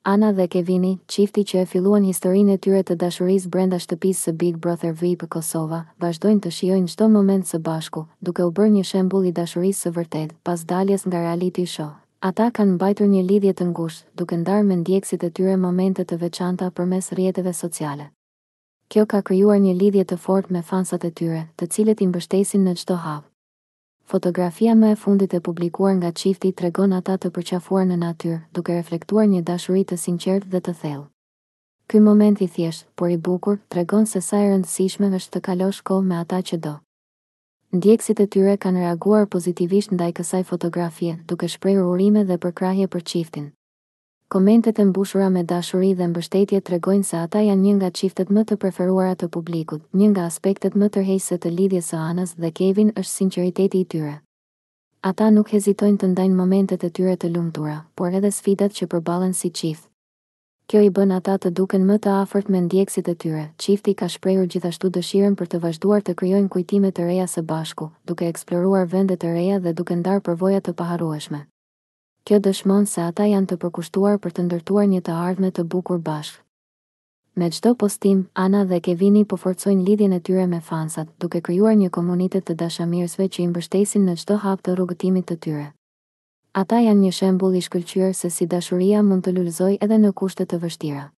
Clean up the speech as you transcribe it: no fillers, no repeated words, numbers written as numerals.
Ana dhe Kevini, çifti që e filluan historinë e tyre të dashurisë brenda shtëpisë së Big Brother VIP Kosova, vazhdojnë të shijojnë çdo moment së bashku, duke u bërë një shembull i dashurisë së vërtetë pas daljes nga reality show. Ata kanë mbajtur një lidhje të ngushtë, duke ndarë me ndjekësit e tyre momente të veçanta përmes rrjeteve sociale. Kjo ka krijuar një lidhje të fortë me fansat e tyre, të cilët i mbështesin në çdo hap. Fotografia më e fundit e publikuar nga çifti tregon ata të përqafuar në natyrë, duke reflektuar një dashuri të sinqertë dhe të thellë. Ky moment i thjeshtë, por i bukur, tregon se sa e rëndësishme është të kalosh kohë me ata që do. Ndjekësit e tyre kanë reaguar pozitivisht ndaj kësaj fotografie, duke shprehur urime dhe përkrahje për çiftin. Komentet e mbushura me dashuri dhe mbështetje tregojnë se ata janë një nga çiftet më të preferuara të publikut. Një nga aspektet më tërheqëse të lidhjes së Anës dhe Kevin është sinqeriteti i tyre. Ata nuk hezitojnë të ndajnë momentet e tyre të lumtura, por edhe sfidat që përballen si çift. Kjo i bën ata të duken më të afërt me ndjekësit e tyre. Çifti ka shprehur gjithashtu dëshirën për të vazhduar të krijojnë kujtime të reja së bashku, duke eksploruar vende të reja dhe duke ndarë përvoja të paharrueshme. Kjo dëshmon se ata janë të përkushtuar për të ndërtuar një të ardhme të bukur bashkë. Me çdo postim, Ana dhe Kevini po forcojnë lidhjen e tyre me fansat, duke krijuar një komunitet të dashamirësve që i mbështesin në çdo hap të rrugëtimit të tyre. Ata janë një shembull i shkëlqyer se si dashuria mund të lulëzojë edhe në kushte të vështira.